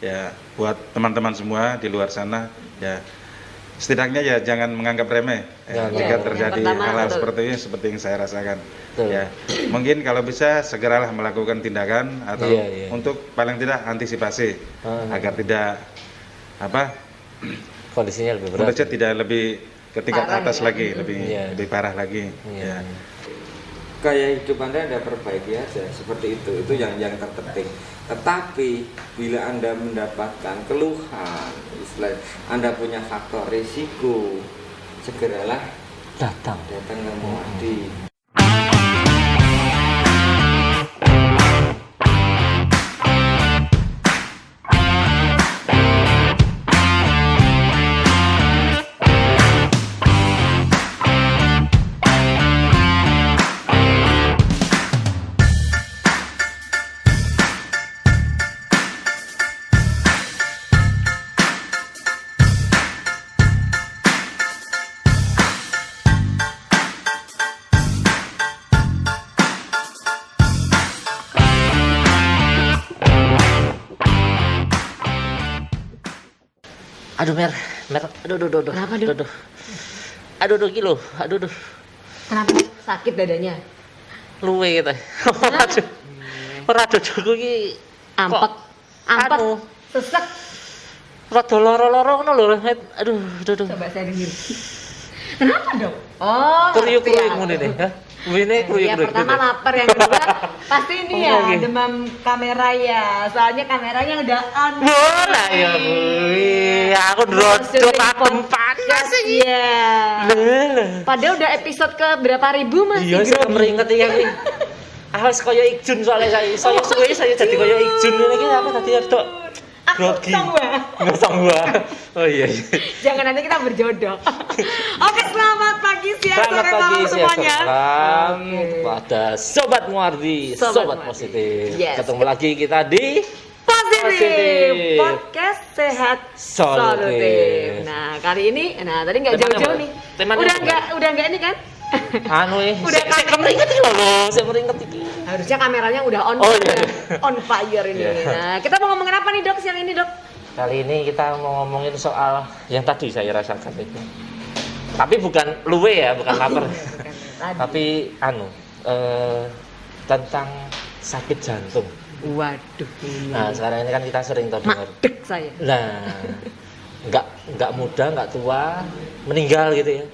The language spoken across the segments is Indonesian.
Ya, buat teman-teman semua di luar sana, ya setidaknya ya jangan menganggap remeh ya, jika terjadi hal-hal seperti ini seperti yang saya rasakan. Betul. Ya, mungkin kalau bisa segeralah melakukan tindakan atau untuk paling tidak antisipasi agar tidak kondisinya lebih berat. Kondisinya tidak lebih ke tingkat atas lagi, lebih parah lagi. Ya. Gaya hidup Anda perbaiki aja seperti itu yang terpenting. Tetapi bila Anda mendapatkan keluhan, istilah Anda punya faktor risiko, segeralah datang ke Muardi. Aduh mer, aduh. Kenapa, Dok? Aduh kilo, aduh. Kenapa? Sakit dadanya? Luwe gitu. Ora dodoku iki Ampek, sesek. Rada loro-loro ngono lho. Aduh. Coba saya dengar. Kenapa, Dok? Oh, kruyuk-kruyuk ngono nih, ya. Ini kruyuk-kruyuk. Ya pertama lapar, yang kedua pasti ini ya demam kamera ya. Soalnya kameranya udah on. Lah ya Bu. Aku drocot akun panas iki. Iya. Padahal udah episode ke berapa ribu masih. Iya, saya meringet iki. Awas kaya Ikjun soalnya saya suwe saya jadi kaya Ikjun iki apa tadi Dok? Grogi. Ngesong gua. Oh iya. Jangan nanti kita berjodoh. Oke, selamat pagi, siang, sore, malam semuanya. Salam kepada Sobat Muardi, Sobat Positif. Ketemu lagi kita di Positif Podcast Sehat Solutif. Nah, kali ini, tadi nggak jauh-jauh nih. Udah nggak ini kan? Udah kemeringet iki lho, saya meringet iki. Harusnya kameranya udah on fire ini. Nah, kita mau ngomongin apa nih, Dok, siang ini, Dok? Kali ini kita mau ngomongin soal yang tadi saya rasakan itu. Tapi bukan luwe ya, bukan lapar. Tapi tentang sakit jantung. Waduh. Nah, sekarang ini kan kita sering dengar. Madek saya. Nah, enggak muda, enggak tua, meninggal gitu ya.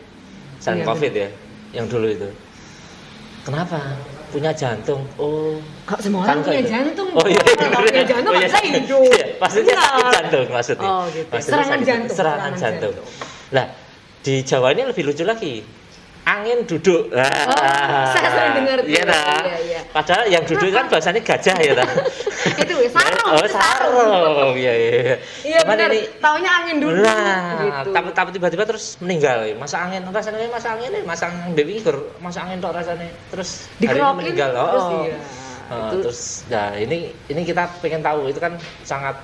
Selain Covid ya, yang dulu itu. Kenapa? Punya jantung. Oh, kok semua orang punya jantung? Oh iya. Punya jantung masa hidup. Iya, maksudnya sakit jantung maksudnya. Oh gitu. Serangan jantung. Lah, di Jawa ini lebih lucu lagi. Angin duduk. Saya sering dengar tuh. Iya. Padahal yang duduk kan bahasanya gajah ya ta. Itu sarung. Oh, sarung. Iya. Iya benar. Taunya angin duduk gitu. Tapi tiba-tiba terus meninggal. Masa angin Dewi masa angin tok rasanya. Terus hari ini meninggal. Terus ini kita pengen tahu itu kan sangat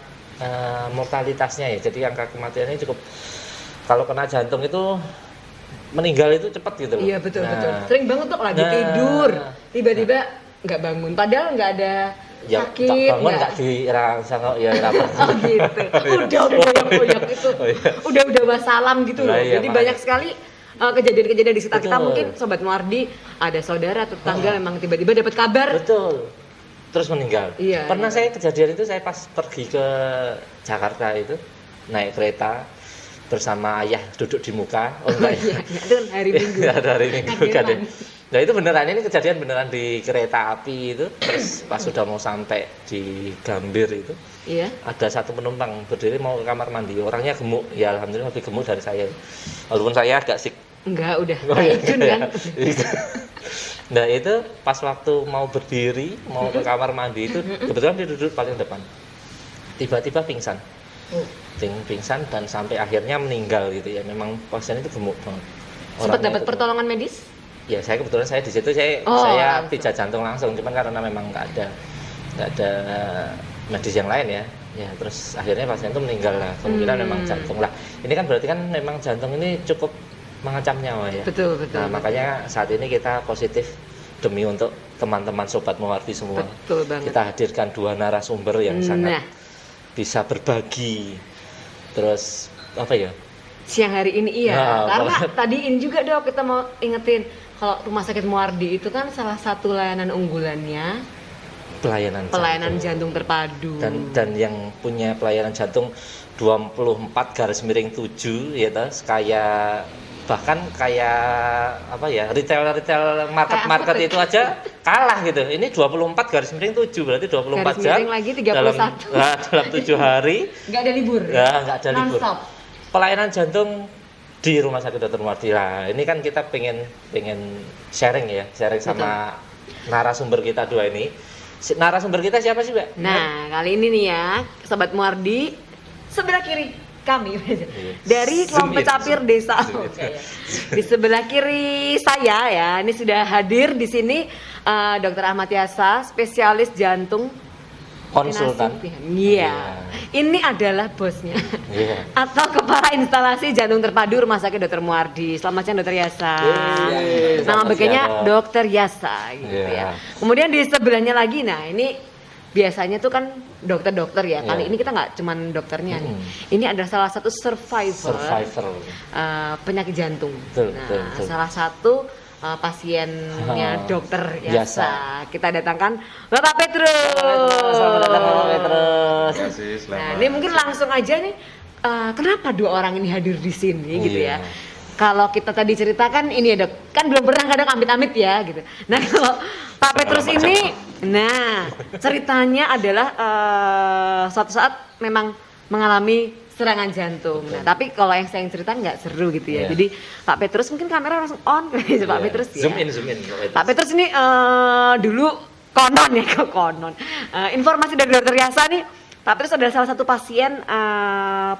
mortalitasnya ya. Jadi angka kematiannya cukup, kalau kena jantung itu meninggal itu cepat gitu loh. Iya betul. Sering banget tuh lagi tidur tiba-tiba nggak bangun, padahal nggak ada sakit. Bangun nggak dirangsang ya rapat. Oh gitu. Udah goyang-goyang itu. Udah wassalam gitu loh. Iya, jadi banyak sekali kejadian-kejadian di sekitar kita. Mungkin Sobat Muardi ada saudara atau tetangga memang tiba-tiba dapat kabar. Betul. Terus meninggal. Iya. Pernah saya kejadian itu, saya pas pergi ke Jakarta itu naik kereta bersama ayah duduk di muka. Iya, itu hari Minggu. Ada hari Minggu kan. Nah itu beneran, ini kejadian beneran di kereta api itu. Terus pas sudah mau sampai di Gambir itu, iya, ada satu penumpang berdiri mau ke kamar mandi. Orangnya gemuk, ya alhamdulillah lebih gemuk dari saya. Walaupun saya agak sik. Enggak, udah. Ikjun kan. Nah itu pas waktu mau berdiri mau ke kamar mandi itu kebetulan dia duduk paling depan. Tiba-tiba pingsan. Pingsan dan sampai akhirnya meninggal gitu ya. Memang pasien itu gemuk banget. Sempat dapat pertolongan medis? Ya saya kebetulan di situ saya pijat jantung langsung, cuman karena memang nggak ada medis yang lain ya. Ya terus akhirnya pasien itu meninggal lah. Kemungkinan memang jantung lah. Ini kan berarti kan memang jantung ini cukup mengancam nyawa ya. Betul. Nah makanya saat ini kita positif demi untuk teman-teman Sobat Muardi semua. Betul banget. Kita hadirkan dua narasumber yang sangat bisa berbagi. Terus apa ya? Siang hari ini iya, Nah, karena tadi ini juga Dok, kita mau ingetin kalau Rumah Sakit Muardi itu kan salah satu layanan unggulannya pelayanan jantung terpadu. Dan yang punya pelayanan jantung 24/7 ya tas, kayak bahkan kayak apa ya, retail market Kayak itu aja kalah gitu. Ini 24/7 berarti 24 jam lagi 31. dalam 7 hari Nggak ada libur. ya, nggak ada libur. Non-stop. Pelayanan jantung di Rumah Sakit Dr. Muardi. Nah, ini kan kita pengen sharing sama narasumber kita dua ini. Narasumber kita siapa sih, Mbak? Nah, kali ini nih ya, Sobat Muardi, sebelah kiri kami dari kelompok Capir Desa. Di sebelah kiri saya ya, ini sudah hadir di sini Dr. Ahmad Yasa, spesialis jantung Konsultan. Iya. Ini adalah bosnya. Iya. Atau kepala instalasi jantung terpadu Rumah Sakit Dr. Muardi. Selamat siang Dr. Yasa. Nama bagiannya Dr. Yasa gitu ya. Kemudian di sebelahnya lagi, nah ini biasanya tuh kan dokter-dokter ya. Kali ini kita nggak cuman dokternya nih. Ini adalah salah satu survivor. Penyakit jantung. Betul. Salah satu pasiennya Dokter Yasa. Kita datangkan Bapak Petrus. Selamat datang Bapak Petrus. Terima kasih, selamat. Nah, ini mungkin langsung aja nih, kenapa dua orang ini hadir di sini gitu ya? Kalau kita tadi ceritakan ini ya Dok, kan belum pernah kadang amit-amit ya gitu. Nah kalau Pak Petrus ini, nah ceritanya adalah suatu saat memang mengalami serangan jantung. Nah, tapi kalau yang saya ceritakan nggak seru gitu ya. Jadi Pak Petrus mungkin kamera langsung on, Pak Petrus ya. Zoom in. Pak Petrus ini dulu konon ya, konon. Informasi dari Dokter Yasa nih, Pak Petrus adalah salah satu pasien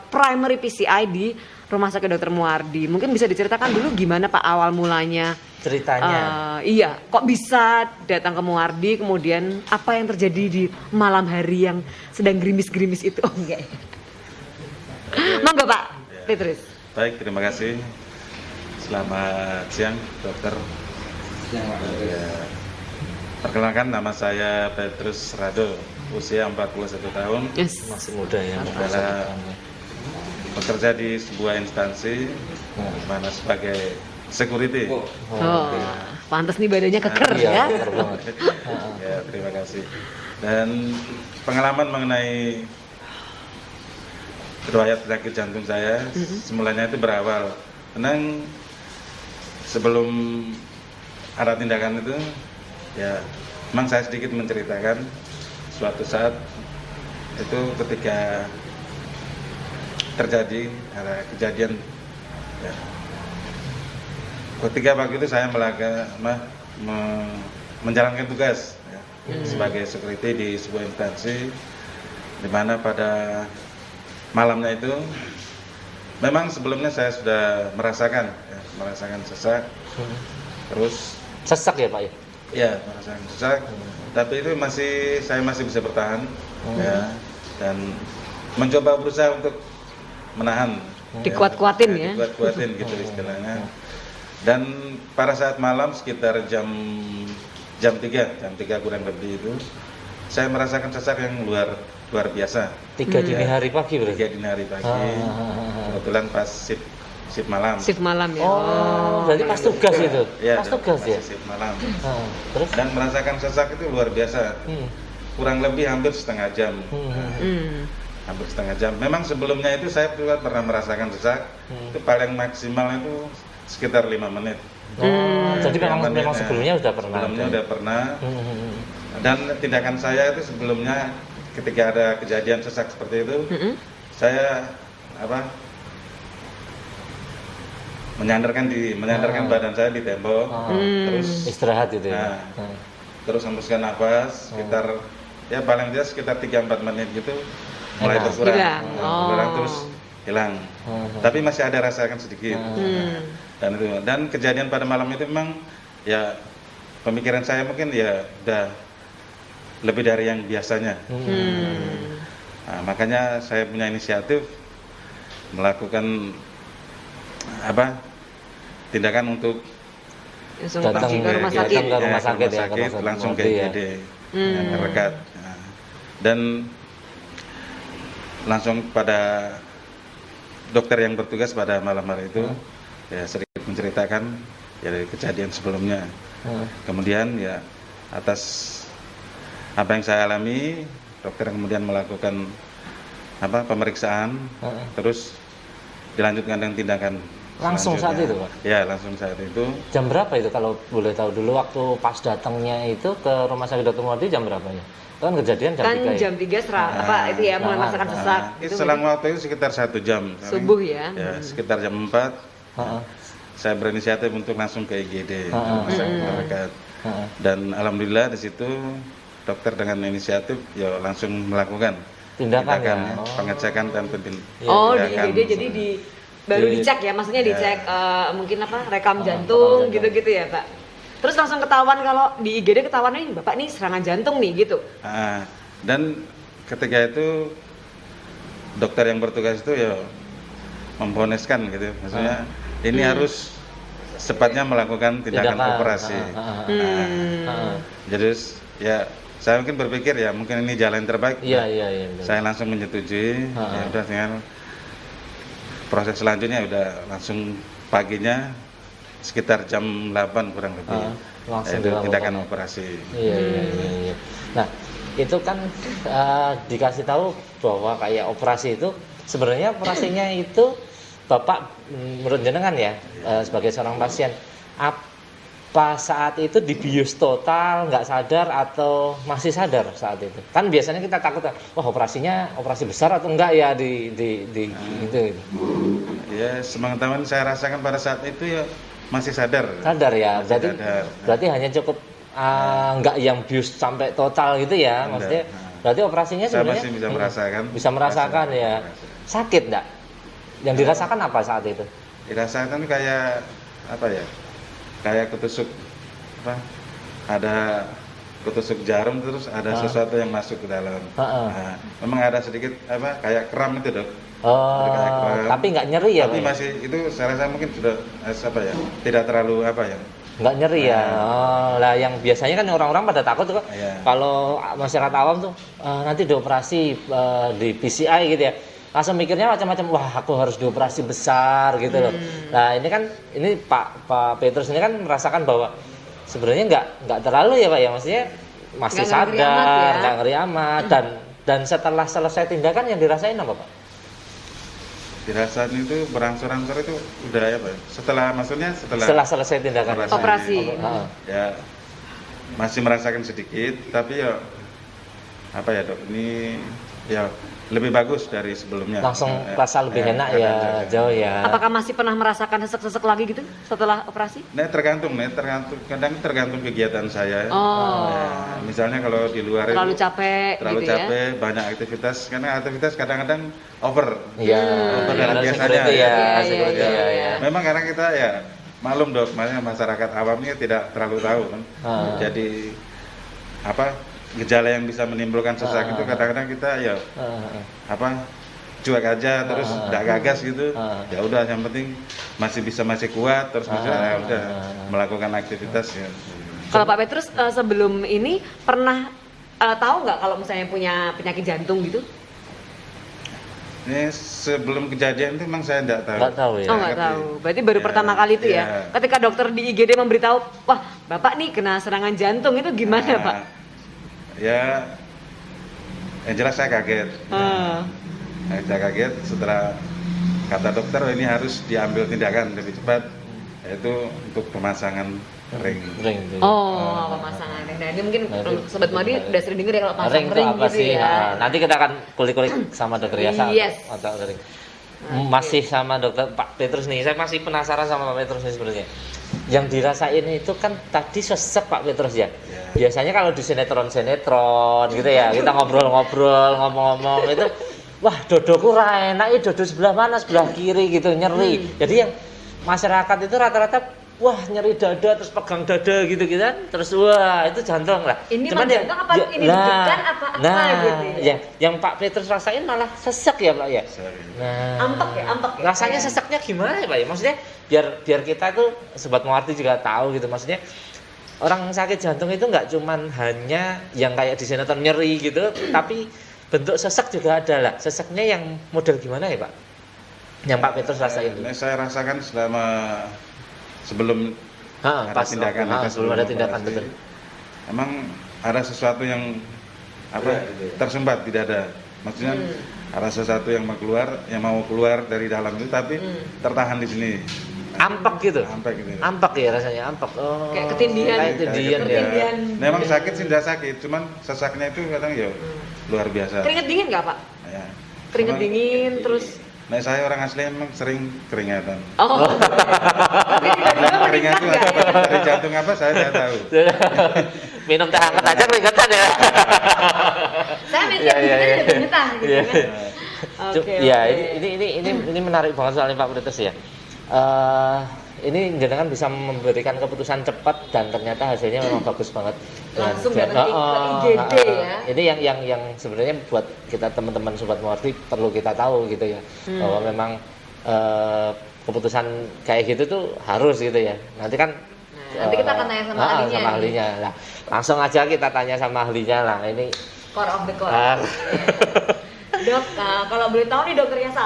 primary PCI di Rumah Sakit Dr. Muardi. Mungkin bisa diceritakan dulu gimana Pak awal mulanya ceritanya. Iya, kok bisa datang ke Muardi, kemudian apa yang terjadi di malam hari yang sedang gerimis-gerimis itu? Oh enggak ya. Monggo Pak Petrus. Baik, terima kasih. Selamat siang, dokter. Perkenalkan, nama saya Petrus Rado, usia 41 tahun. Yes. Masih muda ya. Adalah bekerja di sebuah instansi mana sebagai security. Pantas nih badannya keker ya. Keker banget. Ya, terima kasih. Dan pengalaman mengenai riwayat penyakit jantung saya, semulanya itu berawal. Memang sebelum ada tindakan itu, ya memang saya sedikit menceritakan suatu saat itu ketika terjadi ada kejadian. Ya. Ketika waktu itu saya menjalankan tugas ya, sebagai security di sebuah instansi, di mana pada malamnya itu memang sebelumnya saya sudah merasakan sesak, terus sesak ya Pak ya? Ya, merasakan sesak, tapi itu saya masih bisa bertahan ya, dan mencoba berusaha untuk menahan, dikuat-kuatin ya, dikuat-kuatin gitu istilahnya. Dan pada saat malam sekitar jam 3 kurang lebih itu saya merasakan sesak yang luar biasa. 3 dini hari pagi berarti? 3 dini hari pagi. Kebetulan pas shift malam. Shift malam ya. Berarti pas tugas itu? Ya, pas tugas ya? shift malam. Terus? Dan merasakan sesak itu luar biasa. Kurang lebih hampir setengah jam. Hampir setengah jam. Memang sebelumnya itu saya juga pernah merasakan sesak. Itu paling maksimal itu sekitar 5 menit. Jadi memang sebelumnya sudah pernah. Sebelumnya sudah pernah. Dan tindakan saya itu sebelumnya ketika ada kejadian sesak seperti itu, saya menyandarkan badan saya di tembok, terus istirahat gitu ya. Terus hembuskan nafas sekitar ya paling tidak sekitar 3-4 menit gitu, mulai berkurang, terus hilang. Tapi masih ada rasakan sedikit. Dan kejadian pada malam itu memang ya pemikiran saya mungkin ya udah lebih dari yang biasanya. Nah, makanya saya punya inisiatif melakukan tindakan untuk datang ke rumah sakit, langsung ke IGD yang terdekat. Dan langsung pada dokter yang bertugas pada malam hari itu ya sedikit menceritakan ya dari kejadian sebelumnya. Kemudian ya atas apa yang saya alami, dokter kemudian melakukan pemeriksaan, terus dilanjutkan dengan tindakan Langsung saat itu, Pak? Ya, langsung saat itu. Jam berapa itu kalau boleh tahu dulu waktu pas datangnya itu ke Rumah Sakit Dr. Muwardi jam berapa ya? Itu kan kejadian jam 3 kan jam 3 itu ya mulai merasakan sesak. Selang waktu itu sekitar 1 jam. Subuh ya. Ya, sekitar jam 4. Saya berinisiatif untuk langsung ke IGD, Rumah Sakit terdekat. Dan alhamdulillah di situ dokter dengan inisiatif ya langsung melakukan tindakan pengecekan dan di IGD jadi baru dicek ya, maksudnya dicek mungkin rekam jantung gitu-gitu ya Pak. Terus langsung ketahuan kalau di IGD ketahuan nih Bapak nih serangan jantung nih gitu. Dan ketika itu dokter yang bertugas itu ya memvoniskan gitu, maksudnya ini harus secepatnya melakukan tindakan operasi. Jadi ya saya mungkin berpikir ya mungkin ini jalan terbaik. Iya. Saya langsung menyetujui. Ya udah tinggal proses selanjutnya udah langsung paginya sekitar jam 8 kurang lebih. Langsung itu tindakan operasi. Iya. Nah, itu kan dikasih tahu bahwa kayak operasi itu sebenarnya operasinya itu Bapak menurut jenengan ya sebagai seorang pasien apa saat itu dibius total, nggak sadar atau masih sadar saat itu? Kan biasanya kita takut, wah operasinya operasi besar atau enggak ya di gitu. Ya, sepengetahuan saya rasakan pada saat itu ya masih sadar. Sadar ya, berarti sadar. hanya cukup enggak yang bius sampai total gitu ya, maksudnya. Berarti operasinya sebenarnya saya masih bisa merasakan. Bisa merasakan ya. Sakit enggak? Yang dirasakan apa saat itu? Dirasakan kayak kayak ketusuk ada ketusuk jarum terus ada sesuatu yang masuk ke dalam. Memang ada sedikit kayak kram itu dok. Kayak kram. Tapi nggak nyeri ya? Tapi masih itu saya rasa mungkin sudah tidak terlalu nggak nyeri ya. Lah yang biasanya kan orang-orang pada takut tuh kalau masyarakat awam tuh nanti dioperasi di PCI gitu ya. Langsung mikirnya macam-macam, wah aku harus dioperasi besar gitu loh. Nah ini Pak Petrus ini kan merasakan bahwa sebenarnya nggak terlalu ya Pak ya, maksudnya masih sadar, nggak ngeri amat dan setelah selesai tindakan yang dirasain apa Pak? Dirasain itu berangsur-angsur itu udah setelah selesai tindakan operasi. Ya masih merasakan sedikit, tapi ya dok ini ya lebih bagus dari sebelumnya. Langsung rasa lebih enak ya, jauh ya. Apakah masih pernah merasakan sesek-sesek lagi gitu setelah operasi? Tergantung, kadang tergantung kegiatan saya. Ya, misalnya kalau di luar terlalu capek, banyak aktivitas, karena aktivitas kadang-kadang over. Iya. Over dari biasanya. Ya. Memang karena kita ya maklum dok, masyarakat awamnya tidak terlalu tahu kan. Jadi gejala yang bisa menimbulkan sesak itu kadang-kadang kita cuek aja terus tidak gagas gitu. Ya udah yang penting masih kuat terus bisa melakukan aktivitas ya. Kalau Pak Petrus sebelum ini pernah tahu nggak kalau misalnya punya penyakit jantung gitu? Ini sebelum kejadian itu memang saya tidak tahu. Nggak tahu ya. Nggak tahu. Berarti baru pertama kali itu ya. Ketika dokter di IGD memberitahu, wah Bapak nih kena serangan jantung, itu gimana Pak? Ya, yang jelas saya kaget. Saya kaget setelah kata dokter ini harus diambil tindakan lebih cepat, yaitu untuk pemasangan ring. Pemasangan ring. Nah ini mungkin Sobat Muwardi udah sering dengar ya kalau pasang ring apa gitu sih? ya. Nanti kita akan kulik-kulik sama dokter Yasa. Yes. Masih sama dokter Pak Petrus nih, saya masih penasaran sama Pak Petrus nih sebenarnya. Yang dirasain itu kan tadi sesek Pak Petrus ya. Biasanya kalau di sinetron gitu ya, kita ngobrol-ngobrol, ngomong-ngomong itu, wah dodoku enak, dodo sebelah mana, sebelah kiri gitu, nyeri. Jadi yang masyarakat itu rata-rata, wah nyeri dada, terus pegang dada gitu kan, terus wah itu jantung lah. Ini jantung apa ini deg-degan apa gitu ya? Yang Pak Petrus rasain malah sesek ya Pak ya. Ampek ya. Rasanya seseknya gimana ya Pak ya? Maksudnya biar kita tuh Sobat Muwardi juga tahu gitu, maksudnya orang sakit jantung itu nggak cuman hanya yang kayak di sinetron nyeri gitu, tapi bentuk sesek juga ada lah. Seseknya yang model gimana ya Pak? Yang Pak Petrus rasain dulu. Saya rasakan selama sebelum ada tindakan, sebelum ada tindakan operasi, betul. Emang ada sesuatu yang tersumbat di dada. Maksudnya ada sesuatu yang mau keluar dari dalam itu tapi tertahan di sini. Ampak gitu. Ampak ya rasanya, ampak. Oh. Kayak ketindihan. Kayak ketindihan ya. Memang sakit sih tidak sakit, cuman sesaknya itu kadang ya luar biasa. Keringet dingin nggak Pak? Ya. Keringet dingin terus. Nah, saya orang asli emang sering keringatan. Oh. Tapi tiba-tiba Keringat meningkat itu nggak ya? dari jantung apa saya tidak tahu. Minum teh hangat aja keringatan ya. Saya mikir udah keringetan gitu kan. Oke. Ya, ini menarik banget soalnya Pak Petrus ya. Ini jenengan bisa memberikan keputusan cepat dan ternyata hasilnya memang bagus banget. Langsung datang ke IGD ya. Ini yang sebenarnya buat kita teman-teman sobat Muwardi perlu kita tahu gitu ya, bahwa memang keputusan kayak gitu tuh harus gitu ya. Nanti kan nanti kita akan tanya sama ahlinya. Sama ahlinya. Nah, langsung aja kita tanya sama ahlinya lah. Ini core of the core. Dok, kalau boleh tahu nih Dokter Yasa,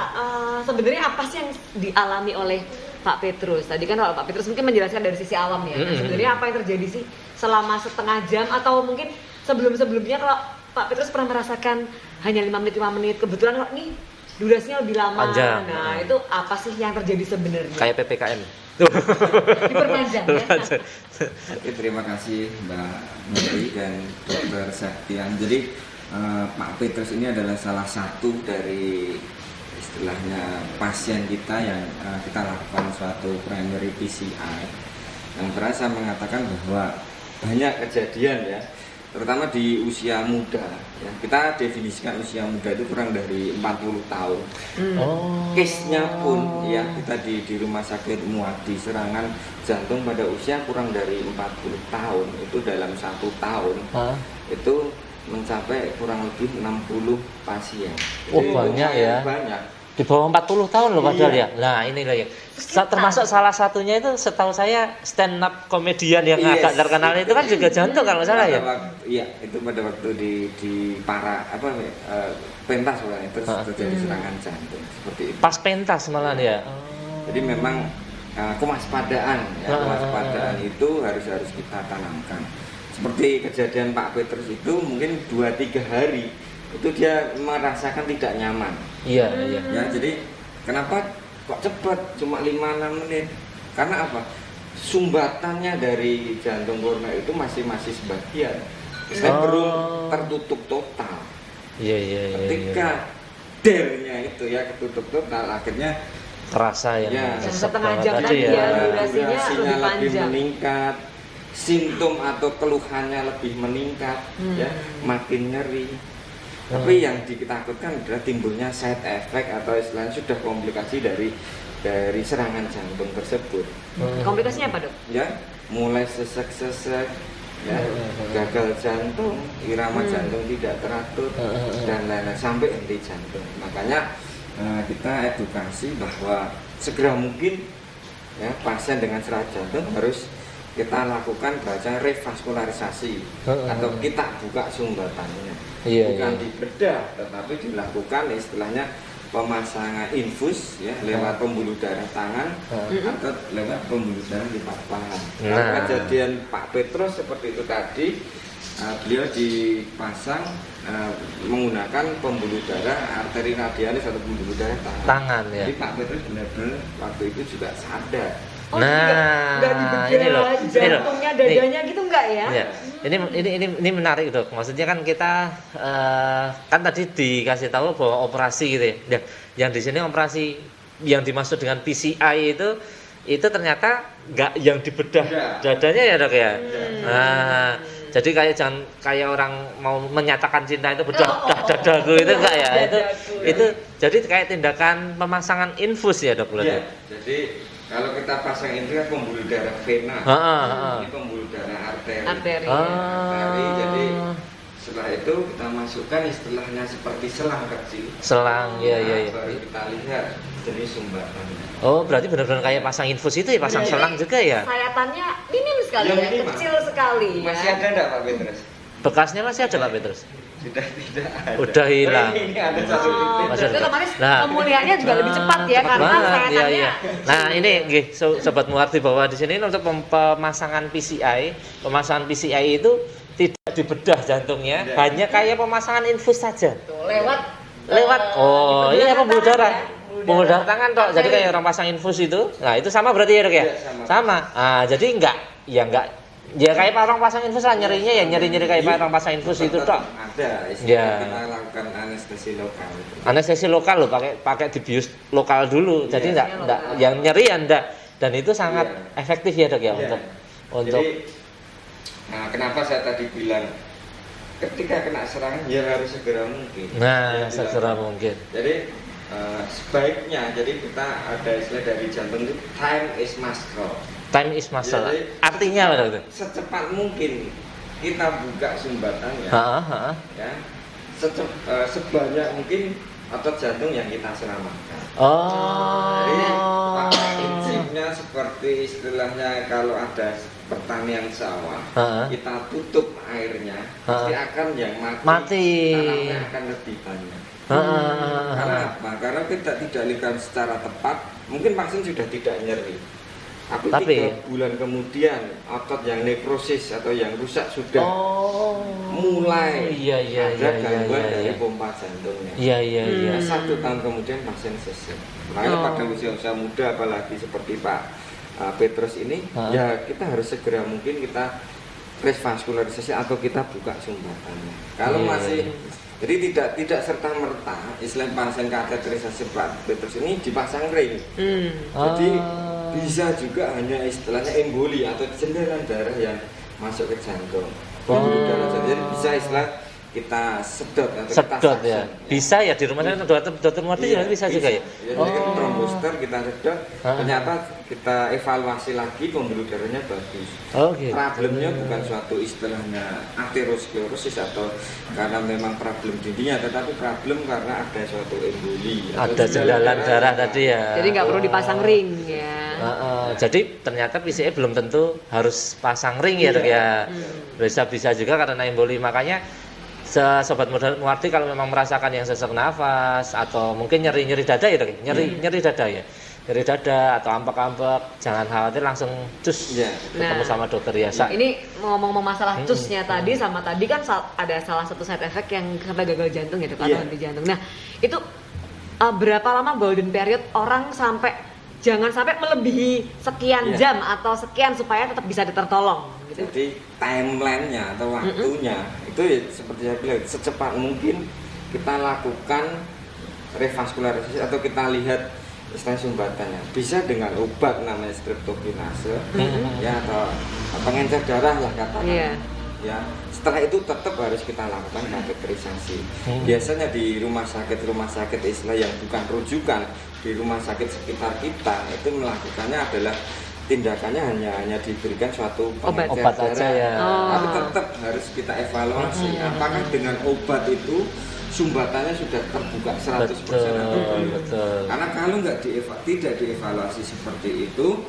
sebenarnya apa sih yang dialami oleh Pak Petrus? Tadi kan Pak Petrus mungkin menjelaskan dari sisi awam ya. Sebenarnya apa yang terjadi sih selama setengah jam atau mungkin sebelum-sebelumnya kalau Pak Petrus pernah merasakan hanya 5 menit, kebetulan kok nih durasinya lebih lama. Panjang. Nah, itu apa sih yang terjadi sebenarnya? kayak PPKM. Diperpanjang ya. Oke, terima kasih Mbak Mary dan Dr. Septian. Jadi Pak Petrus ini adalah salah satu dari istilahnya pasien kita yang kita lakukan suatu primary PCI yang berasa mengatakan bahwa banyak kejadian ya, terutama di usia muda ya. Kita definisikan usia muda itu kurang dari 40 tahun. Case-nya pun ya kita di rumah sakit Muwardi serangan jantung pada usia kurang dari 40 tahun itu dalam 1 tahun itu mencapai kurang lebih 60 pasien. Oh, banyak ya. Banyak. Di bawah 40 tahun loh padahal ya. Nah, inilah yang termasuk salah satunya itu setahu saya stand up komedian yang agak terkenal itu kan juga jantung kalau salah ya. Iya, itu pada waktu di para pentas bukan terus terjadi serangan jantung seperti itu. Pas pentas malah ya. Jadi memang kewaspadaan kewaspadaan itu harus kita tanamkan. Seperti kejadian Pak Petrus itu mungkin 2-3 hari itu dia merasakan tidak nyaman. Iya. Ya, jadi kenapa kok cepat cuma 5-6 menit? Karena apa? Sumbatannya dari jantung koroner itu masih sebagian. Belum tertutup total. Iya. Ketika dernya itu ya ketutup total akhirnya terasa ya. Setengah jam tadi ya durasinya lebih meningkat. Simptom atau keluhannya lebih meningkat, ya, makin nyeri. Tapi yang ditakutkan adalah timbulnya side effect atau istilahnya sudah komplikasi dari serangan jantung tersebut. Komplikasinya apa Dok? Ya, mulai sesek-sesek, ya, gagal jantung, irama jantung tidak teratur dan lain-lain sampai henti jantung. Makanya kita edukasi bahwa segera mungkin ya pasien dengan serangan jantung harus kita lakukan revaskularisasi atau kita buka sumbatannya, bukan dibedah tetapi dilakukan istilahnya pemasangan infus ya lewat pembuluh darah tangan atau lewat pembuluh darah di paha. Kejadian Pak Petrus seperti itu tadi, beliau dipasang menggunakan pembuluh darah arteri radialis atau pembuluh darah tangan. Ya. Jadi Pak Petrus benar-benar waktu itu juga sadar. Nggak dibedah jantungnya, dadanya gitu enggak ya? Iya. Ini menarik Dok. Maksudnya kan kita kan tadi dikasih tahu bahwa operasi gitu ya. Yang di sini operasi yang dimaksud dengan PCI itu ternyata enggak yang dibedah dadanya ya Dok ya. Nah, jadi jangan kayak orang mau menyatakan cinta itu bedah dadaku itu enggak ya. Itu jadi kayak tindakan pemasangan infus ya Dok berarti. Ya, jadi kalau kita pasang itu kan pembuluh darah vena, ini pembuluh darah arteri. Jadi setelah itu kita masukkan istilahnya seperti selang kecil. Baru kita lihat jenis sumbatannya. Oh, berarti benar-benar kayak pasang infus itu ya, pasang selang juga ya? Sayatannya minim sekali ya, kecil sekali. Masih ada enggak Pak Petrus? Bekasnya masih ada Pak Petrus? sudah tidak ada. Udah hilang. Ini ada satu titik. Maksudnya- Berarti otomatis Nah. pemulihannya juga lebih cepat ya Cepat karena banget, iya, setannya iya. Nah, ini nggih sobat Muarti bahwa di sini untuk pemasangan PCI itu tidak dibedah jantungnya, Iya. hanya kayak pemasangan infus saja. tuh, lewat Oh, iya pembuluh darah. Ya. Pembuluh darah tangan toh. Jadi kayak orang pasang infus itu. Nah, itu sama berarti ya, Dok ya? Iya, sama. Ah, jadi enggak kayak orang pasang infus lah nyerinya ya nyeri-nyeri kayak orang pasang infus itu Tetap toh. ada Ya. kita lakukan anestesi lokal. Anestesi lokal loh, pakai dibius lokal dulu. Jadi Iya. enggak yang nyeri ya enggak. Dan itu sangat Iya. efektif ya, Dok ya, Iya. untuk Jadi, nah kenapa saya tadi bilang ketika kena serangan ya harus segera mungkin. nah, Ya, segera bilang. mungkin. Jadi sebaiknya jadi kita ada istilah dari jantung itu time is muscle. Time is muscle. Jadi, Artinya apa, Dok? Secepat mungkin kita buka sumbatannya. Heeh. Ya, sebanyak mungkin otot jantung yang kita selamatkan. Jadi Oh. prinsipnya seperti istilahnya kalau ada pertanian sawah, Heeh. kita tutup airnya, pasti akan yang Mati. tanamnya akan lebih banyak. Heeh. Karena apa? Karena kita tidak lakukan secara tepat, mungkin pasien sudah tidak nyeri. Tapi 3 bulan kemudian otot yang nekrosis atau yang rusak sudah mulai iya ada gangguan dari pompa jantungnya. Iya. Ya, 1 tahun kemudian pasien selesai. Makanya pada usia muda apalagi seperti Pak Petrus ini, ya kita harus segera mungkin kita revaskularisasi atau kita buka sumbatannya. Kalau masih jadi tidak serta merta istilah pasien kateterisasi Pak Petrus ini dipasang ring. Jadi bisa juga hanya istilahnya emboli atau cenderan darah yang masuk ke jantung. Pembuluh darah jadi bisa istilah kita sedot atau kita Sedot suction, ya. Bisa ya di rumah sakit dokter Muarti juga bisa juga ya. Jadi kan tromboster kita sedot, ternyata kita evaluasi lagi pembuluh darahnya bagus. Oh gitu. Problemnya bukan suatu istilahnya aterosklerosis atau karena memang problem dindingnya, tetapi problem karena ada suatu emboli. atau Ada jalanan darah tadi ya. jadi nggak perlu dipasang ring ya. Jadi ternyata PCI belum tentu harus pasang ring ya, Dok ya. Bisa juga karena emboli. Makanya sobat Muarti kalau memang merasakan yang sesak nafas atau mungkin nyeri dada ya, Dok. Nyeri dada ya. Nyeri dada atau ambek-ambek, jangan khawatir, langsung cus ketemu sama dokter ya. Ini ngomong masalah cusnya tadi sama tadi kan ada salah satu side effect yang sampai gagal jantung gitu kan, henti jantung. Nah, itu berapa lama golden period orang jangan sampai melebihi sekian jam atau sekian supaya tetap bisa tertolong gitu. Jadi timeline-nya atau waktunya itu ya seperti saya bilang secepat mungkin kita lakukan revaskularisasi atau kita lihat istilah sumbatannya. Bisa dengan obat namanya streptokinase ya atau pengencer darah lah katakan. Ya, setelah itu tetap harus kita lakukan kateterisasi. Biasanya di rumah sakit istilah yang bukan rujukan, di rumah sakit sekitar kita itu melakukannya adalah tindakannya hanya diberikan suatu obat aja ya. Tapi tetap harus kita evaluasi apakah dengan obat itu sumbatannya sudah terbuka 100% atau belum. Karena kalau tidak dievaluasi seperti itu,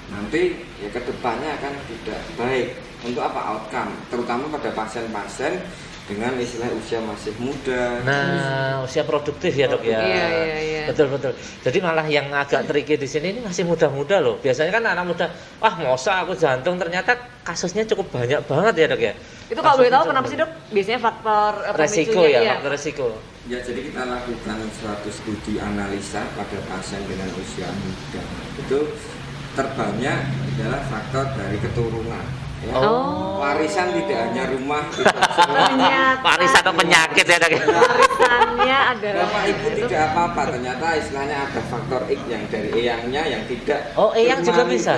nanti ya kedepannya akan tidak baik. Untuk apa outcome, terutama pada pasien-pasien dengan istilah usia masih muda. Nah, usia produktif ya, Dok ya. Iya. Betul. Jadi malah yang agak tricky di sini ini masih muda-muda loh. Biasanya kan anak muda, wah masa aku jantung, ternyata kasusnya cukup banyak banget ya, Dok ya. Itu kalau boleh tahu kenapa sih, Dok? Biasanya faktor resiko ya, faktor resiko. Ya, jadi kita lakukan suatu studi analisa pada pasien dengan usia muda. Itu terbanyak adalah faktor dari keturunan. Ya. Warisan tidak hanya rumah, warisan atau penyakit ya, Dok. Warisannya adalah Bapak Ibu tidak apa-apa, ternyata istilahnya ada faktor X yang dari eyangnya yang tidak. Eyang juga bisa.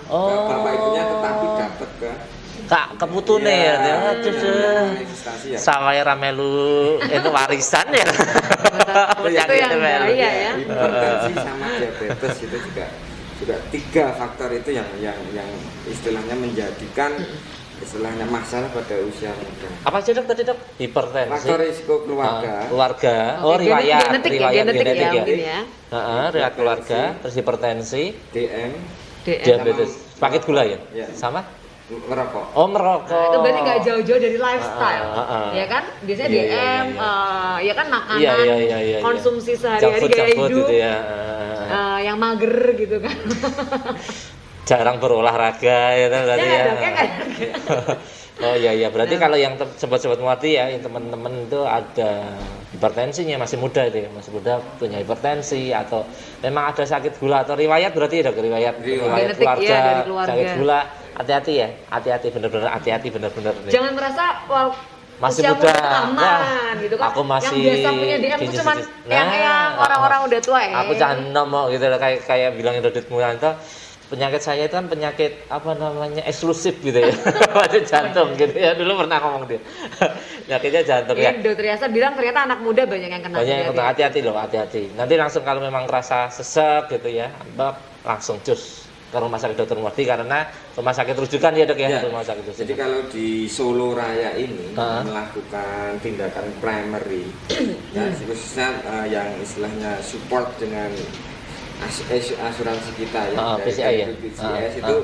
Bapak Ibunya tetapi dapat keputune ya. Manifestasi ya. Sawai ramelu itu warisan ya. Itu yang bahaya ya. Hipertensi sama diabetes itu juga 3 faktor itu yang istilahnya menjadikan istilahnya masalah pada usia muda. Apa aja, Dok, tadi, Dok? Hipertensi. Faktor risiko keluarga. Riwayat genetik ya mungkin ya. Riwayat keluarga, terus hipertensi, DM, diabetes, sakit gula ya? Ya. Sama? merokok. Oh, merokok. Nah, itu berarti nggak jauh-jauh dari lifestyle, ya kan? Biasanya Iya, DM, ya kan makanan, Iya. konsumsi sehari-hari gaya Junk food hidup, gitu ya. yang mager gitu kan? Jarang berolahraga ya kan berarti ya. Oh iya, berarti kalau yang sobat-sobat Muati ya, yang teman-teman itu ada hipertensinya, masih muda itu ya, masih muda punya hipertensi atau memang ada sakit gula atau riwayat berarti ya dok, riwayat Genetik, keluarga, iya, dari keluarga. sakit gula, hati-hati ya, hati-hati bener-bener nih. Jangan merasa Masih usia muda, kemakan gitu kan. aku masih yang biasa punya DM itu cuman yang orang-orang udah tua ya. Aku jangan ngomong gitu loh, kayak bilangin Dodit Mulyanto, penyakit saya itu kan penyakit apa namanya eksklusif gitu ya, macam jantung gitu ya, dulu pernah ngomong dia, penyakitnya jantung ya. Dokter Yasa bilang ternyata anak muda banyak yang kena. Banyak yang kena, hati-hati loh, hati-hati. Nanti langsung kalau memang rasa sesek gitu ya, langsung cus ke rumah sakit Dr. Muardi karena rumah sakit rujukan ya dok ya, rumah sakit rujukan. Jadi kalau di Solo Raya ini melakukan tindakan primary, ya khususnya yang istilahnya support dengan asuransi kita ya, PCI ya, BPJS itu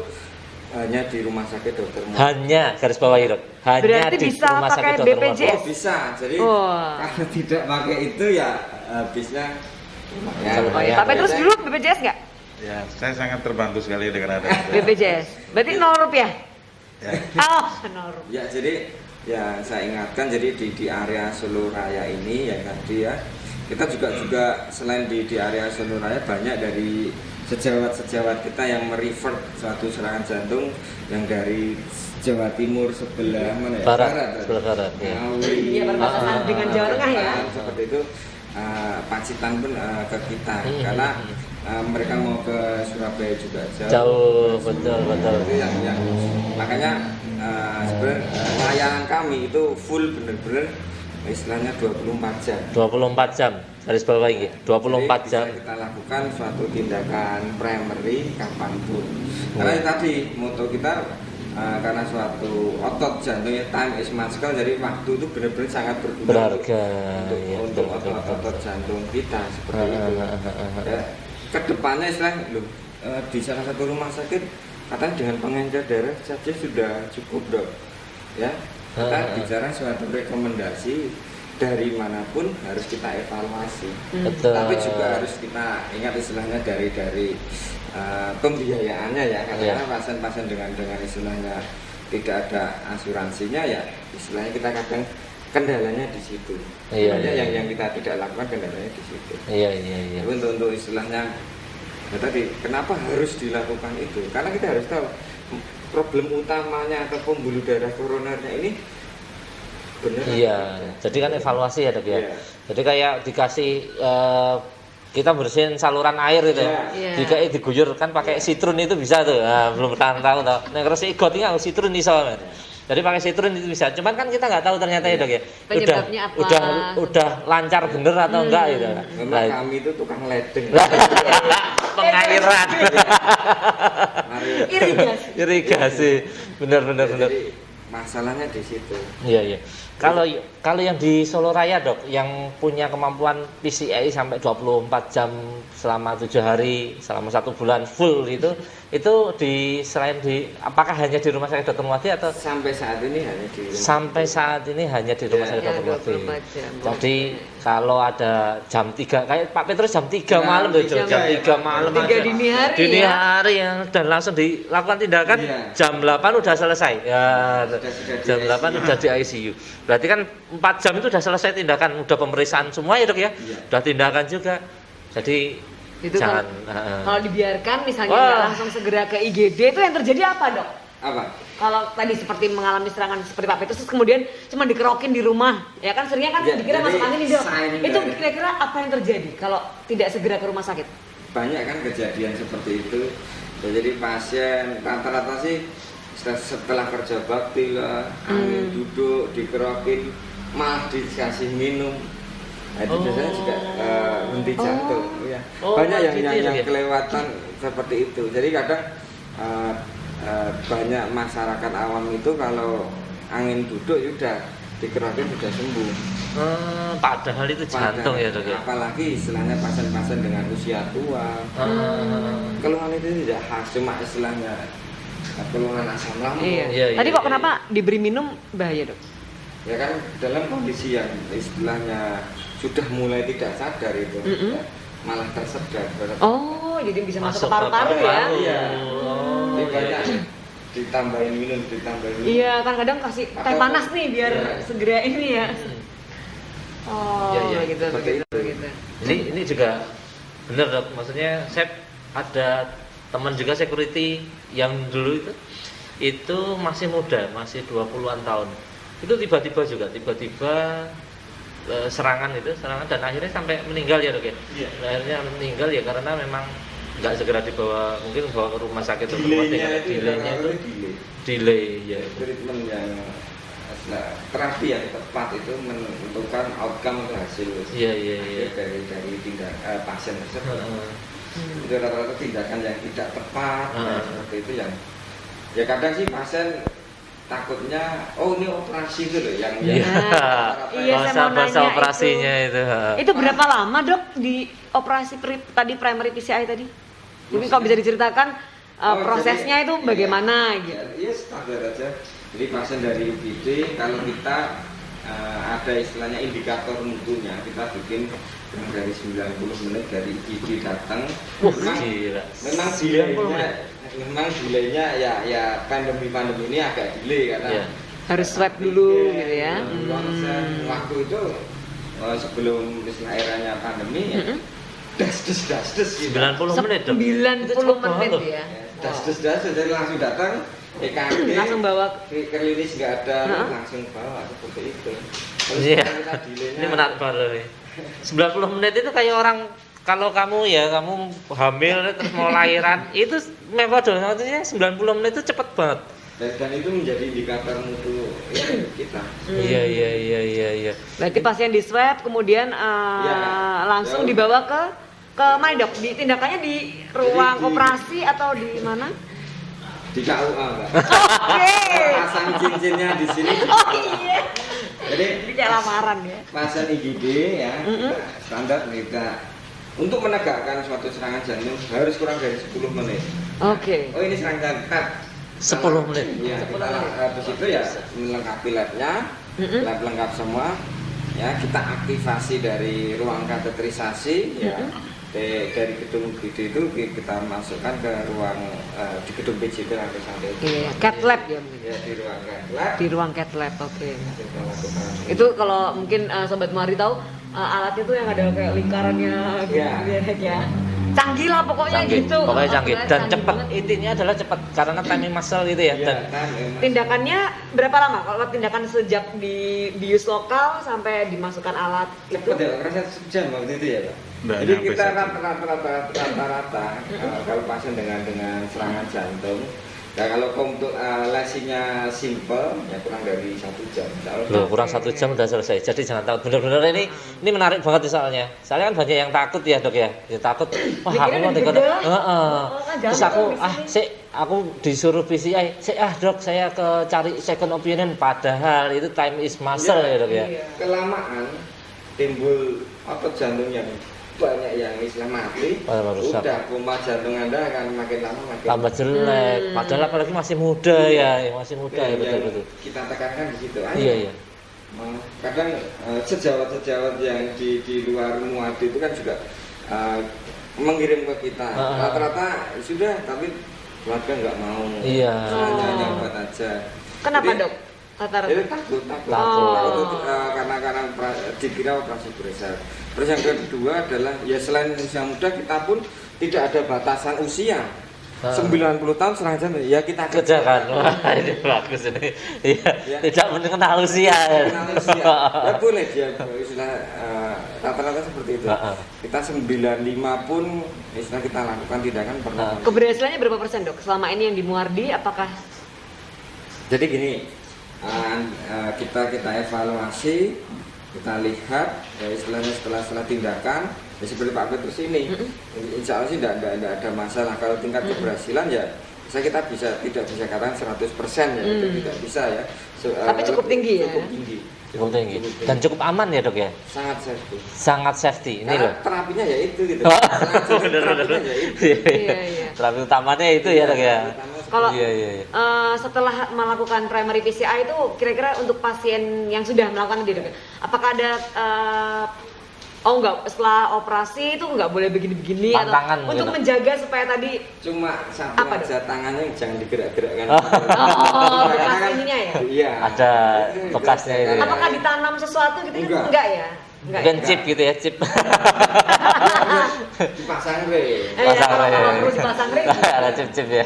hanya di rumah sakit Dr. Muardi. Hanya garis bawahi dok, hanya berarti di bisa rumah sakit pakai Dr. Muardi. BPJS? Oh bisa, jadi kalau tidak pakai itu ya bisnya. Tapi terus dulu BPJS nggak? Ya, saya sangat terbantu sekali dengan ada BPJS. Berarti 0 rupiah? Ya. Oh, 0 rupiah. Ya, jadi ya saya ingatkan jadi di area Solo Raya ini ya tadi ya. Kita juga selain di area Solo Raya banyak dari sejawat kita yang merefer suatu serangan jantung yang dari Jawa Timur sebelah mana ya? Barat. Sebelah barat. Iya, berbatasan dengan Jawa Tengah ya. Seperti itu Pacitan pun ke kita karena mereka mau ke Surabaya juga jauh betul itu yang makanya sebenarnya layanan kami itu full bener-bener istilahnya 24 jam 24 jam garis bawah ini 24 jam kita lakukan suatu tindakan primary kapanpun karena tadi moto kita karena suatu otot jantungnya time is magical, jadi waktu itu benar-benar sangat berharga untuk otot jantung kita seperti itu. Ya, kedepannya di salah satu rumah sakit katanya dengan pengencer darah saja sudah cukup dok. Ya, kita bicara suatu rekomendasi dari manapun harus kita evaluasi. Tapi juga harus kita ingat istilahnya dari pembiayaannya ya, karena pasien-pasien dengan istilahnya tidak ada asuransinya ya, istilahnya kita kadang kendalanya di situ. Yang kita tidak lakukan kendalanya di situ. Tapi untuk istilahnya ya tadi kenapa harus dilakukan itu? Karena kita harus tahu problem utamanya atau pembuluh darah koronernya ini benar. Jadi kan evaluasi ya dok ya. Jadi kayak dikasih kita bersihin saluran air gitu. Jika diguyur kan pakai sitrun itu bisa tuh. Belum pernah tahu tau. Nek terus igot iki sitrun iso. Jadi pakai sitrun itu bisa. Cuman kan kita nggak tahu ternyata ya dok ya. Penyebabnya apa? Udah lancar bener atau enggak gitu. Memang kami itu tukang ledeng. Pengairan. Irigasi. Bener. Jadi masalahnya di situ. Iya. Kalau yang di Solo Raya dok, yang punya kemampuan PCI sampai 24 jam selama 7 hari, selama 1 bulan full itu selain apakah hanya di rumah sakit Dr. Muardi atau sampai saat ini hanya di rumah sakit Dr. Muardi. Jadi kalau ada jam 3 kayak Pak Petrus jam 3 malam tuh, jam 3 malam 3 dini hari ya, dan langsung dilakukan tindakan jam 8 udah selesai. Ya, jam 8 udah di ICU. Berarti kan 4 jam itu udah selesai tindakan, udah pemeriksaan semua ya dok ya, udah tindakan juga. Jadi itu jangan kalau dibiarkan misalnya nggak langsung segera ke IGD, itu yang terjadi apa dok? Apa? Kalau tadi seperti mengalami serangan seperti Pak Petrus, terus kemudian cuma dikerokin di rumah, ya kan seringnya kan dikira masuk angin nih dok. Itu kira-kira apa yang terjadi kalau tidak segera ke rumah sakit? Banyak kan kejadian seperti itu. Ya, jadi pasien rata-rata sih setelah kerja bakti lah, angin duduk, dikerokin, malah dikasih minum. Nah, itu biasanya juga henti jantung. Ya. Banyak yang kelewatan seperti itu. Jadi kadang banyak masyarakat awam itu kalau angin duduk ya udah dikerokin sudah sembuh. Padahal itu jantung ya dok ya. Apalagi istilahnya pasien-pasien dengan usia tua. Keluhan itu tidak khas, cuma istilahnya keluhan asam lambung. Iya. Tadi kok kenapa diberi minum bahaya, Dok? Ya kan dalam kondisi yang istilahnya sudah mulai tidak sadar itu, ya, malah tersedot. Oh, jadi bisa masuk ke paru-paru ya? Iya. Oh, Jadi banyak ditambahin minum. Iya, kan kadang kasih teh panas nih biar segera ini ya. Oh, Iya, gitu, seperti begitu. Ini juga bener Dok, maksudnya saya ada teman juga security yang dulu itu masih muda, masih 20-an tahun. Itu tiba-tiba serangan dan akhirnya sampai meninggal ya Dok ya. Iya. Akhirnya meninggal ya karena memang nggak segera dibawa ke rumah sakit untuk Delaynya itu delay ya. Treatment yang terapi yang tepat itu menentukan outcome atau hasil Iya. dari tindak pasien tersebut. Itu rata-rata tindakan yang tidak tepat, seperti itu yang ya kadang sih pasien takutnya ini operasi itu loh yang Iya, saya mau bahasa nanya operasinya itu. Itu berapa lama, Dok, di operasi tadi primary PCI tadi? Jadi kalau bisa diceritakan prosesnya itu bagaimana gitu? Iya, standar aja. Jadi pasien dari UGD kalau kita ada istilahnya indikator mutunya, kita bikin dari 90 menit dari UGD datang. Memang delaynya ya pandemi ini agak delay karena harus swab dulu gitu ya. Waktu itu sebelum istilah eranya pandemi das gitu. 90 menit Dok. 90 menit ya. Das jadi langsung datang EKG langsung bawa klinis nggak ada langsung bawa seperti itu. Terus Iya. kita delaynya Ini menarik banget. 90 menit itu kayak orang kalau kamu hamil terus mau lahiran itu metodenya 90 menit itu cepet banget. dan itu menjadi indikator mutu kita. Iya. Berarti pasien di swab kemudian langsung dibawa ke mana, Dok? Tindakannya di ruang operasi atau di mana? Di KUA, Mbak. Oke. Pasang cincinnya di sini. Iya. Jadi kayak lamaran ya. pasien IGD ya, standar kita untuk menegakkan suatu serangan jantung harus kurang dari 10 menit. Oke. Oh, ini serangan jantung 10 menit. Ya, kita habis itu ya melengkapi labnya, lab lengkap semua. Ya, kita aktivasi dari ruang kateterisasi ya. Dari gedung UGD itu kita masukkan ke ruang di gedung PJT lantai 1. Iya, cat lab ya. Ya, di ruang cat lab. Di ruang cat lab, oke. Kita lakukan. Itu kalau mungkin sobat Mari tahu alatnya tuh yang ada kayak lingkarannya gitu ya. Canggih lah pokoknya gitu. Pokoknya canggih dan cepat. banget. Intinya adalah cepat karena timing muscle gitu ya. Dan Tindakannya berapa lama? Kalau tindakan sejak dibius lokal sampai dimasukkan alat cepet ya, rasa sejam waktu itu ya Pak. Nggak Jadi nyampe kita sejam. rata-rata kalau pasien dengan serangan jantung, nah kalau untuk lesinya simple ya kurang dari 1 jam. loh, kurang 1 jam udah selesai. Jadi jangan takut. Bener-bener ini menarik banget soalnya. Soalnya kan banyak yang takut ya Dok ya. Ya takut. Wah, aku mau Mikirnya dikata. kan Terus aku disuruh PCI. Dok, saya ke cari second opinion padahal itu time is muscle ya Dok ya. Kelamaan timbul otot jantung yang banyak yang istilah mati, Rusak. udah pompa jantung Anda akan makin lama makin Tambah jelek. Padahal apalagi masih muda ya, masih muda ya betul-betul. Kita tekankan di situ. Iya. Kadang sejawat-sejawat yang di luar Muadi itu kan juga mengirim ke kita. Rata-rata sudah, tapi keluarga nggak mau. Iya. Hanya obat aja. Kenapa, Jadi, Dok? Rata-rata. Jadi takut. Itu karena dikira operasi beresar. Terus yang kedua adalah ya selain usia muda kita pun tidak ada batasan usia. 90 tahun serangan jantung ya kita Kerjakan. Wah, ini bagus ini. Iya. Tidak mengenal usia. Mengenal usia. Ya boleh dia istilah rata-rata seperti itu. Kita 95 pun istilah kita lakukan tindakan pernah. Keberhasilannya berapa persen, Dok? Selama ini yang di Muardi apakah Jadi gini, kita evaluasi, kita lihat ya istilahnya setelah tindakan ya seperti Pak Petrus ini, insya Allah sih tidak ada masalah. Kalau tingkat keberhasilan ya kita tidak bisa katakan 100% ya, itu tidak bisa ya. Tapi cukup tinggi ya? Cukup tinggi dan cukup aman ya Dok ya. Sangat safety. Ini loh. Terapinya ya itu gitu. Bener. Terapinya ya itu. Iya. Terapi utamanya itu ya Dok ya. Kalau Iya. setelah melakukan primary PCI itu kira-kira untuk pasien yang sudah melakukan di dok, apakah ada oh enggak, setelah operasi itu enggak boleh begini-begini atau Pantangan untuk gitu. menjaga supaya tadi Cuma satu Apa, Dok? aja tangannya jangan digerak-gerakkan. bekas ininya ya? Iya. Ada bekasnya itu. Apakah ditanam sesuatu gitu? Enggak. Enggak ya? Enggak. Mungkin Ya? chip gitu ya, chip. Dipasang re. Ya, Pasang kalau rem. perlu dipasang rem. Ada chip-chip ya.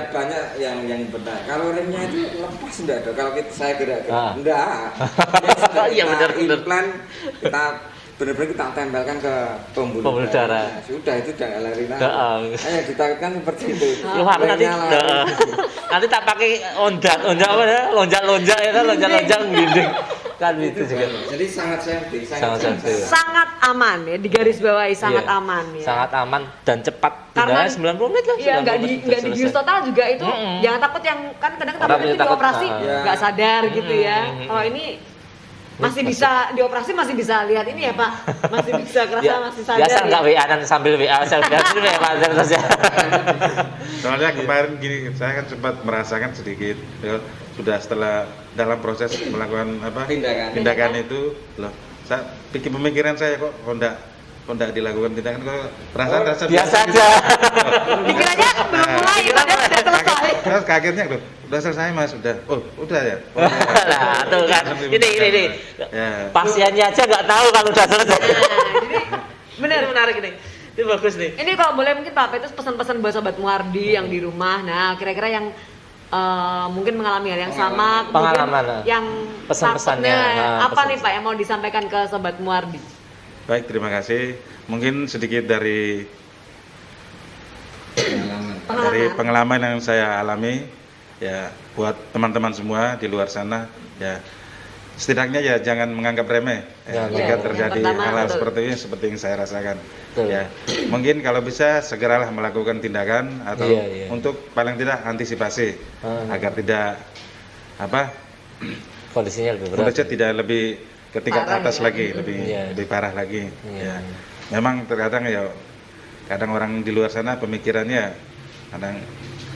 Banyak yang benar. Kalau remnya itu lepas enggak ada. Kalau saya gerak-gerak Ah. enggak. Iya, benar. Implan kita benar-benar kita tempelkan ke pembuluh Pembuluh darah. Nah, sudah itu jangan lari lari. Heeh. Hanya ditarikkan seperti itu. Lu aku nanti Remnya lari. nanti tak pakai onjat apa ya? Lonjat-lonjat ya kan, lonjat-lonjat ginding. Kan itu juga. Jadi sangat safety, Sangat safety. Sangat aman ya, digarisbawahi sangat Iya. aman ya. Sangat aman dan cepat. Karena Tindakannya 90 menit lah. Iya, 90 nggak menit nggak selesai. dibius total juga itu. Mm-mm. Jangan takut yang kan kadang Orang takut itu takut, dioperasi ah. nggak sadar gitu ya. Mm-mm. Kalau ini masih bisa dioperasi, masih bisa lihat ini ya Pak, masih bisa kerasa Ya, masih sadar biasa ya. nggak WA-an sambil WA selfie ya Pak terus ya. Soalnya kemarin gini, saya kan sempat merasakan sedikit ya, sudah setelah dalam proses melakukan tindakan itu loh, saya pikir pemikiran saya kok enggak dilakukan tindakan kok perasaan rasa Biasa aja. Dikiranya belum mulai, padahal sudah selesai. Terus kagetnya loh, udah selesai Mas, udah ya. Oh, iya. Nah, tuh kan. Ini. Ya. Pasiennya aja nggak tahu kalau udah selesai. Nah, jadi benar. Ini menarik nih. Itu bagus nih. Ini kalau boleh mungkin Pak Petrus pesan-pesan buat sobat Muardi yang di rumah. Nah, kira-kira yang mungkin mengalami hal yang sama, Pengalaman. kemudian yang Pesan-pesannya, takutnya, nah, apa pesan-pesan. nih Pak yang mau disampaikan ke sobat Muardi? Baik, terima kasih. Mungkin sedikit dari pengalaman yang saya alami ya, buat teman-teman semua di luar sana ya, setidaknya ya jangan menganggap remeh ya, jika terjadi yang pertama, hal-hal betul. seperti ini seperti yang saya rasakan. Betul. Ya, mungkin kalau bisa segeralah melakukan tindakan atau Iya. untuk paling tidak antisipasi agar tidak Kondisinya lebih berat. kondisinya tidak lebih ke tingkat Parah atas ya. lagi, Iya. lebih parah lagi. Iya. Ya. Memang terkadang ya, kadang orang di luar sana pemikirannya kadang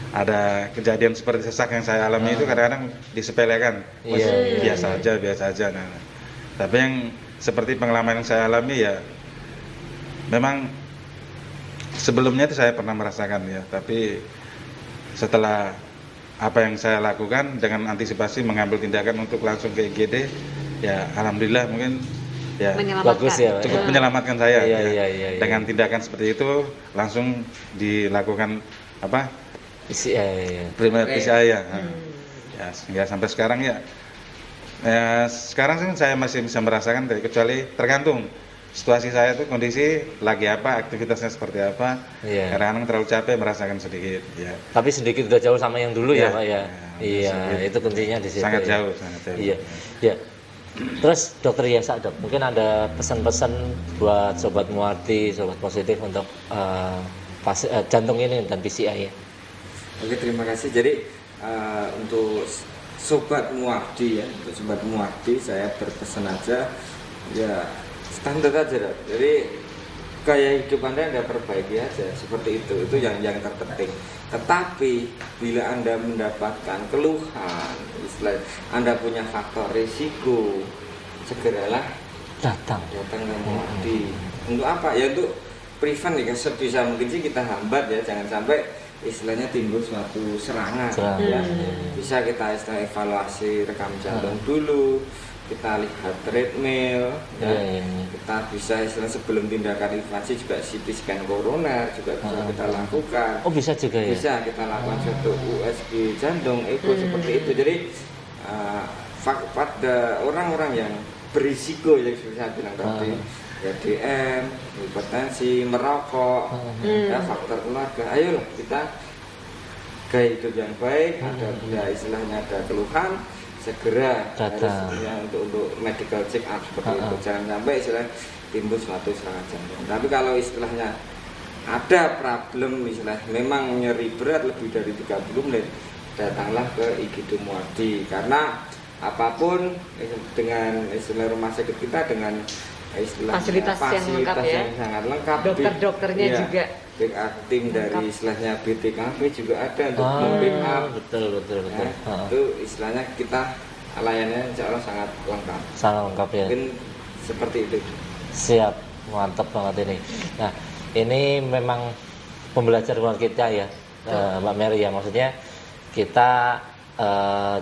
ada kejadian seperti sesak yang saya alami itu kadang-kadang disepelekan. Wes, Iya. biasa aja. Nah, tapi yang seperti pengalaman yang saya alami ya, memang sebelumnya itu saya pernah merasakan ya, tapi setelah apa yang saya lakukan dengan antisipasi mengambil tindakan untuk langsung ke IGD, ya alhamdulillah mungkin ya Menyelamatkan. Bagus ya, Pak. cukup menyelamatkan saya. Iya, ya. iya. Dengan tindakan seperti itu langsung dilakukan primer PCI ya. Ya, sehingga sampai sekarang ya sekarang sih saya masih bisa merasakan, kecuali tergantung situasi saya itu, kondisi lagi apa, aktivitasnya seperti apa. Iya. Kadang-kadang terlalu capek merasakan sedikit ya. Tapi sedikit udah jauh sama yang dulu ya, Iya. Pak ya. Ya, Iya, sedikit. itu kuncinya di situ. Sangat ya. jauh. Iya. Ya. Terus Dokter Yesa, Dok, mungkin ada pesan-pesan buat sobat Muardi, sobat positif untuk jantung ini dan PCI ya. Oke, terima kasih. Jadi untuk sobat Muardi ya, untuk sobat Muardi saya berpesan aja ya, standar aja. Dok. Jadi gaya hidup Anda perbaiki aja seperti itu yang terpenting. Tetapi bila Anda mendapatkan keluhan, istilah Anda punya faktor risiko, segeralah Datang. ke Muardi. Untuk apa? Ya untuk prevent ya, sebisa mungkin sih kita hambat ya, jangan sampai istilahnya timbul suatu serangan. Ya. Bisa kita istilah evaluasi rekam jantung dulu, kita lihat treadmill, ya. Kita bisa istilah sebelum tindakan invasi juga CT scan koroner juga bisa kita lakukan. Oh, bisa juga ya. Bisa kita lakukan suatu USG jantung, echo seperti itu. Jadi pada orang-orang yang berisiko yang seperti saya bilang tadi, ya DM, hipertensi, merokok, ya faktor keluarga. Ayolah kita gaya hidup yang baik. Ada istilahnya ada keluhan, segera Datang. harus, ya, untuk medical check up seperti itu. Jangan sampai istilah timbul suatu serangan jantung. Tapi kalau istilahnya ada problem, misalnya memang nyeri berat lebih dari 30 menit, datanglah ke IGD Muardi. Karena apapun dengan istilah rumah sakit kita dengan fasilitas yang lengkap ya. yang sangat lengkap. Dokter-dokternya Iya, juga. backup tim dari istilahnya BTKP juga ada untuk membackup. betul. Ya, itu istilahnya kita layanannya insya Allah sangat lengkap. Sangat lengkap ya. Mungkin seperti itu. Siap, mantap banget ini. Nah, ini memang pembelajaran buat kita ya, Mbak Mary ya. Maksudnya kita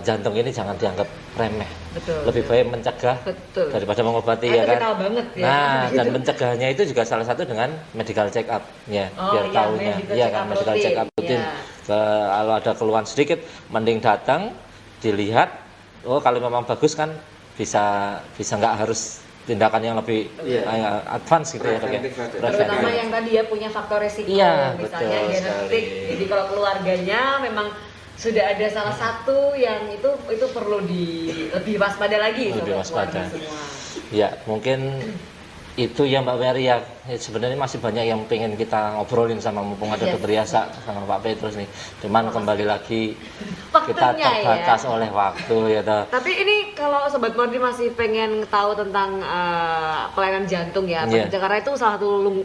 jantung ini jangan dianggap remeh. Betul. Lebih baik mencegah Betul. daripada mengobati Itu ya kan. vital banget ya. Nah, dan mencegahnya itu juga salah satu dengan medical check up ya, Oh, biar iya, tahunya. medical Iya check kan, up medical rutin. check up rutin. Iya. Kalau ada keluhan sedikit, mending datang dilihat. Oh, kalau memang bagus kan bisa nggak harus tindakan yang lebih advance gitu ya, Dok ya. Terutama yang tadi ya punya faktor resiko, Iya, misalnya betul genetik. sekali. Jadi kalau keluarganya memang sudah ada salah satu yang itu perlu lebih waspada lagi Lebih sobat keluarga waspada. semua. Ya, mungkin itu ya Mbak Mary ya. Sebenarnya masih banyak yang pengen kita ngobrolin sama mumpung ada Yes. Dokter Yasa sama Pak Petrus nih. Cuman kembali lagi Waktunya kita terbatas ya. oleh waktu ya toh. Tapi ini kalau Sobat Mordi masih pengen tahu tentang pelayanan jantung ya, Iya. karena itu salah satu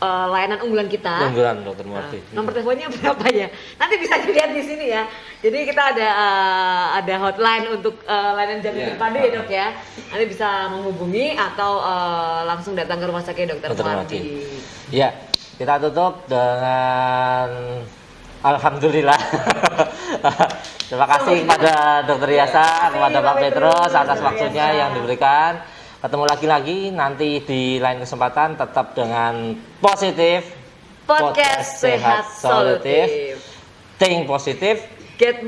layanan unggulan kita. Unggulan Dokter Mordi. Nomor teleponnya berapa ya? Nanti bisa dilihat di sini ya. Jadi kita ada hotline untuk layanan jantung terpadu ya Dok ya. Nanti bisa menghubungi atau langsung datang ke rumah sakit Dokter Dr. Mardi. Ya, kita tutup dengan alhamdulillah. Terima kasih kepada Dokter Yasa, kepada Pak Petrus atas waktunya yang diberikan. Ketemu lagi nanti di lain kesempatan, tetap dengan positif Podcast Sehat Solutif. think positif, Get